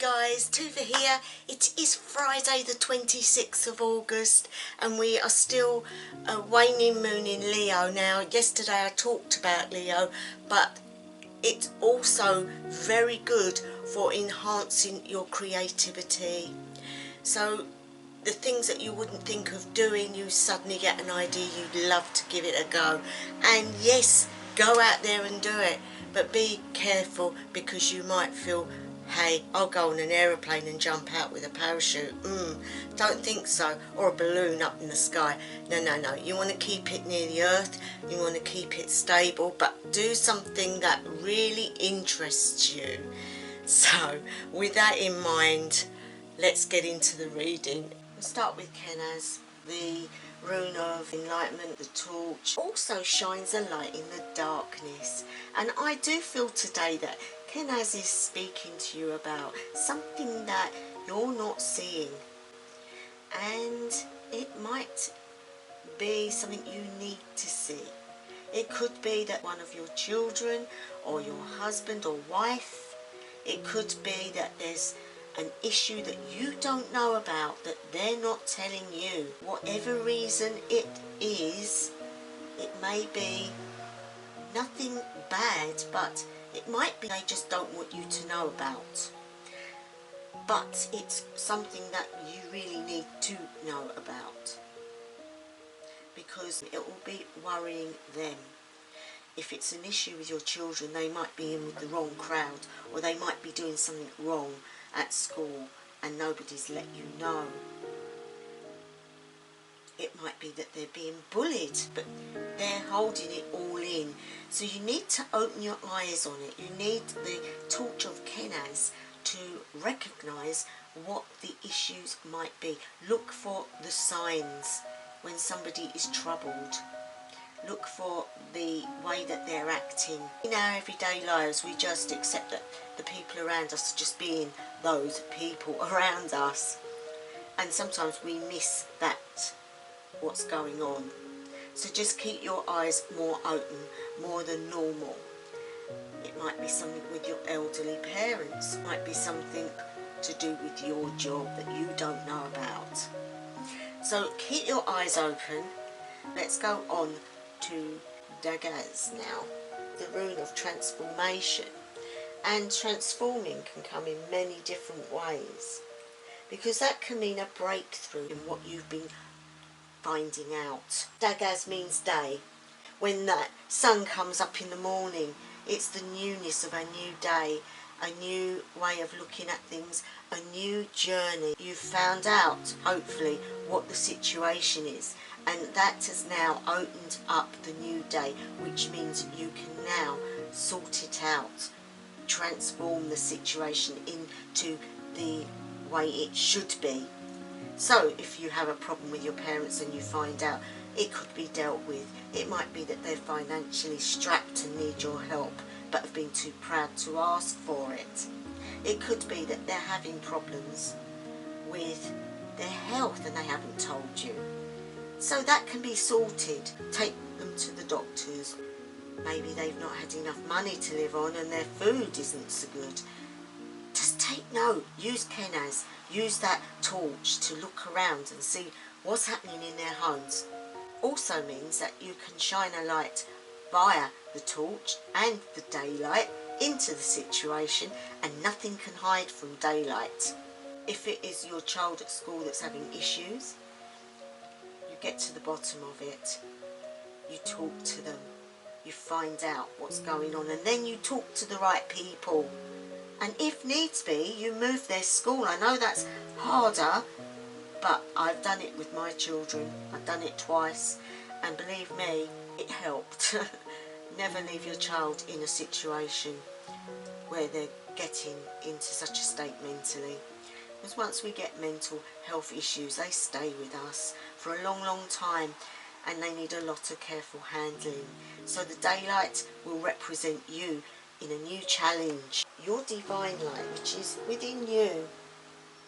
guys, Tuva here. It is Friday the 26th of August and we are still a waning moon in Leo. Now yesterday I talked about Leo, but it's also very good for enhancing your creativity. So the things that you wouldn't think of doing, you suddenly get an idea, you'd love to give it a go. And yes, go out there and do it, but be careful because you might feel, hey, I'll go on an aeroplane and jump out with a parachute. Don't think so. Or a balloon up in the sky. No. You want to keep it near the earth. You want to keep it stable, but do something that really interests you. So, with that in mind, let's get into the reading. We'll start with Kenaz. The rune of enlightenment, the torch, also shines a light in the darkness. And I do feel today that Kenaz is speaking to you about something that you're not seeing. And it might be something you need to see. It could be that one of your children or your husband or wife, it could be that there's an issue that you don't know about, that they're not telling you. Whatever reason it is, it may be nothing bad, but it might be they just don't want you to know about. But it's something that you really need to know about, because it will be worrying them. If it's an issue with your children, they might be in with the wrong crowd, or they might be doing something wrong at school and nobody's let you know. It might be that they're being bullied, but they're holding it all in. So you need to open your eyes on it. You need the torch of Kenaz to recognise what the issues might be. Look for the signs when somebody is troubled. Look for the way that they're acting. In our everyday lives, we just accept that the people around us are just being those people around us. And sometimes we miss that, what's going on. So just keep your eyes more open, more than normal. It might be something with your elderly parents. It might be something to do with your job that you don't know about. So keep your eyes open. Let's go on to Dagaz now, the rune of transformation. And transforming can come in many different ways, because that can mean a breakthrough in what you've been finding out. Dagaz means day. When that sun comes up in the morning, it's the newness of a new day, a new way of looking at things, a new journey. You've found out, hopefully, what the situation is, and that has now opened up the new day, which means you can now sort it out, transform the situation into the way it should be. So if you have a problem with your parents and you find out, it could be dealt with. It might be that they're financially strapped and need your help, but have been too proud to ask for it. It could be that they're having problems with their health and they haven't told you. So that can be sorted. Take them to the doctors. Maybe they've not had enough money to live on and their food isn't so good. Just take note. Use Kenaz. Use that torch to look around and see what's happening in their homes. Also means that you can shine a light via the torch and the daylight into the situation, and nothing can hide from daylight. If it is your child at school that's having issues, you get to the bottom of it. You talk to them. You find out what's going on, and then you talk to the right people. And if needs be, you move their school. I know that's harder, but I've done it with my children. I've done it twice, and believe me, it helped. Never leave your child in a situation where they're getting into such a state mentally. Because once we get mental health issues, they stay with us for a long, long time, and they need a lot of careful handling. So the daylight will represent you in a new challenge. Your divine light, which is within you,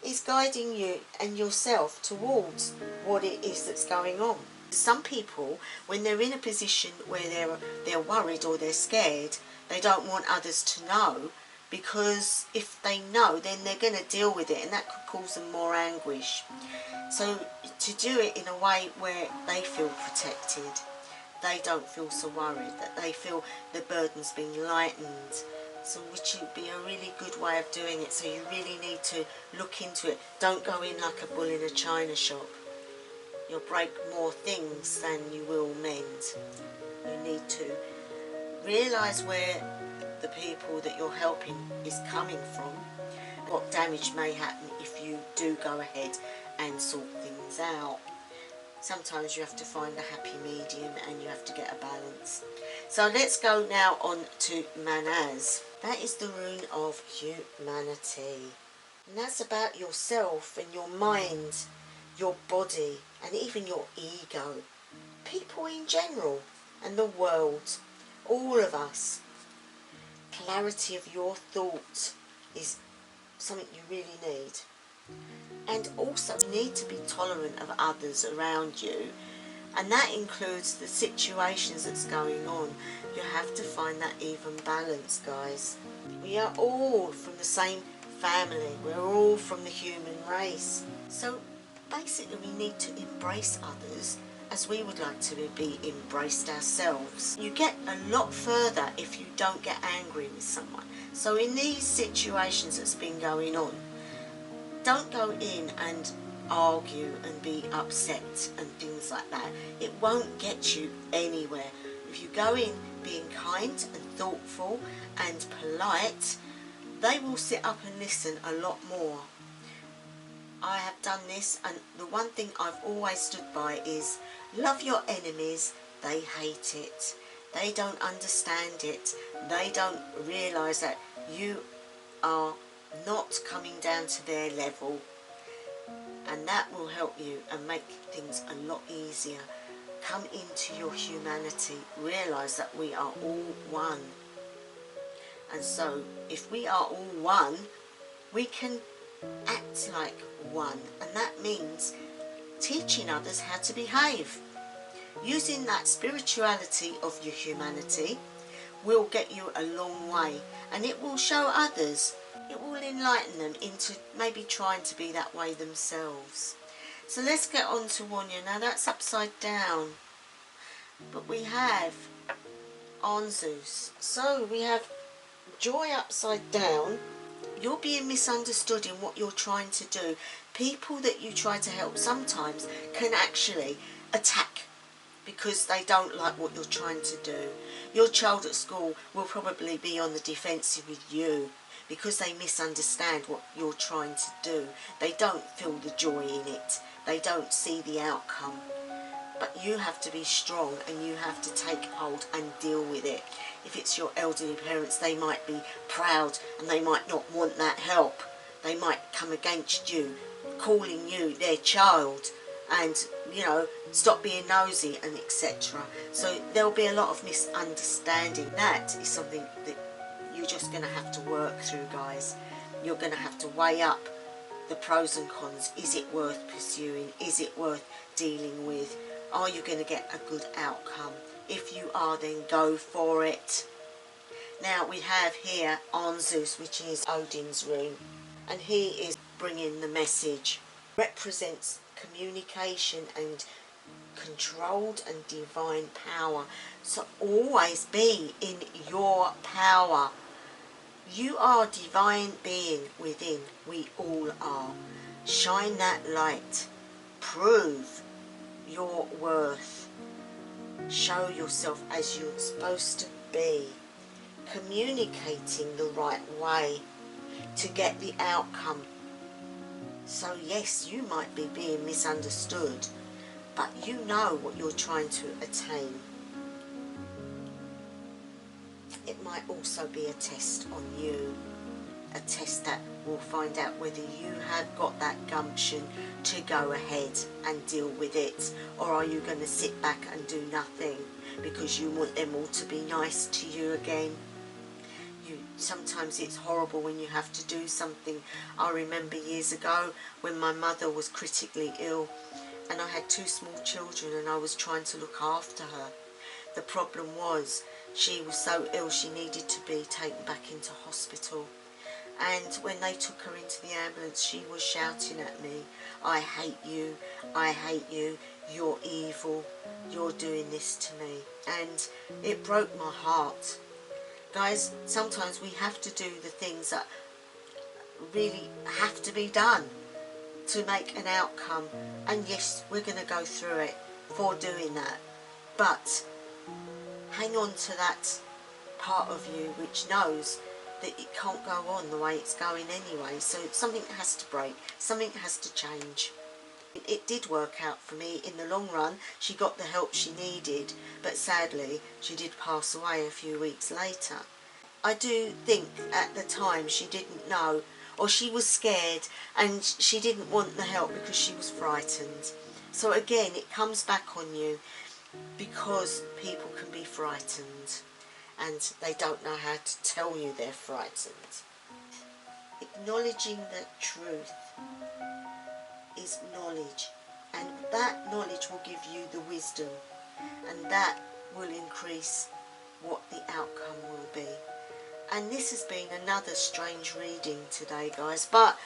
is guiding you and yourself towards what it is that's going on. Some people, when they're in a position where they're worried or they're scared, they don't want others to know, because if they know, then they're going to deal with it, and that could cause them more anguish. So to do it in a way where they feel protected, they don't feel so worried, that they feel the burden's been lightened. So which would be a really good way of doing it. So you really need to look into it. Don't go in like a bull in a china shop. You'll break more things than you will mend. You need to realise where the people that you're helping is coming from, what damage may happen if you do go ahead and sort things out. Sometimes you have to find a happy medium and you have to get a balance. So let's go now on to Manaz. That is the rune of humanity. And that's about yourself and your mind, your body, and even your ego. People in general and the world, all of us. Clarity of your thought is something you really need. And also you need to be tolerant of others around you, and that includes the situations that's going on. You have to find that even balance, guys. We are all from the same family, we're all from the human race. So basically we need to embrace others as we would like to be embraced ourselves. You get a lot further if you don't get angry with someone. So in these situations that's been going on, don't go in and argue and be upset and things like that. It won't get you anywhere. If you go in being kind and thoughtful and polite, they will sit up and listen a lot more. I have done this, and the one thing I've always stood by is love your enemies. They hate it. They don't understand it. They don't realise that you are not coming down to their level, and that will help you and make things a lot easier. Come into your humanity. Realise that we are all one. And so if we are all one, we can act like one, and that means teaching others how to behave. Using that spirituality of your humanity will get you a long way, and it will show others, it will enlighten them into maybe trying to be that way themselves. So let's get on to Wanya. Now that's upside down, but we have Anzus. So we have joy upside down. You're being misunderstood in what you're trying to do. People that you try to help sometimes can actually attack because they don't like what you're trying to do. Your child at school will probably be on the defensive with you because they misunderstand what you're trying to do. They don't feel the joy in it. They don't see the outcome. But you have to be strong, and you have to take hold and deal with it. If it's your elderly parents, they might be proud and they might not want that help. They might come against you, calling you their child, and you know, stop being nosy and etc. So there'll be a lot of misunderstanding. That is something that you're just going to have to work through, guys. You're going to have to weigh up the pros and cons. Is it worth pursuing? Is it worth dealing with? Are you going to get a good outcome? If you are, then go for it. Now we have here Anzus, which is Odin's rune, and he is bringing the message. Represents communication and controlled and divine power. So always be in your power. You are a divine being within. We all are. Shine that light. Prove your worth. Show yourself as you're supposed to be. Communicating the right way to get the outcome. So yes, you might be being misunderstood, but you know what you're trying to attain. It might also be a test on you. A test that will find out whether you have got that gumption to go ahead and deal with it, or are you going to sit back and do nothing because you want them all to be nice to you again. Sometimes it's horrible when you have to do something. I remember years ago when my mother was critically ill and I had 2 small children and I was trying to look after her. The problem was she was so ill she needed to be taken back into hospital. And when they took her into the ambulance, she was shouting at me, I hate you, I hate you, you're evil, you're doing this to me. And it broke my heart. Guys, sometimes we have to do the things that really have to be done to make an outcome. And yes, we're going to go through it for doing that. But hang on to that part of you which knows that it can't go on the way it's going anyway. So something has to break, something has to change. It did work out for me in the long run. She got the help she needed, but sadly she did pass away a few weeks later. I do think at the time she didn't know, or she was scared and she didn't want the help because she was frightened. So again, it comes back on you because people can be frightened and they don't know how to tell you they're frightened. Acknowledging the truth is knowledge, and that knowledge will give you the wisdom, and that will increase what the outcome will be. And this has been another strange reading today, guys, but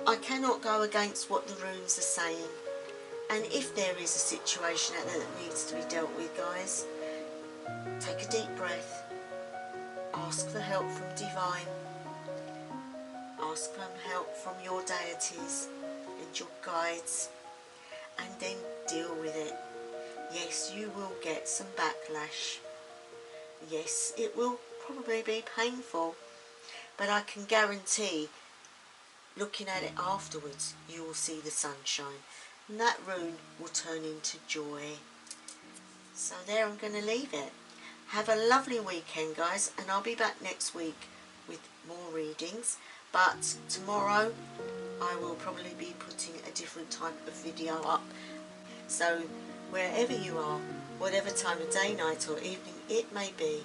I cannot go against what the runes are saying. And if there is a situation out there that needs to be dealt with, guys, take a deep breath, ask for help from divine, ask for help from your deities and your guides, and then deal with it. Yes, you will get some backlash. Yes, it will probably be painful, but I can guarantee, looking at it afterwards, you will see the sunshine, and that rune will turn into joy. So there, I'm going to leave it. Have a lovely weekend, guys, and I'll be back next week with more readings. But tomorrow I will probably be putting a different type of video up. So wherever you are, whatever time of day, night or evening it may be,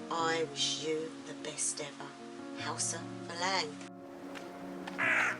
I wish you the best ever. Hausa for Lang.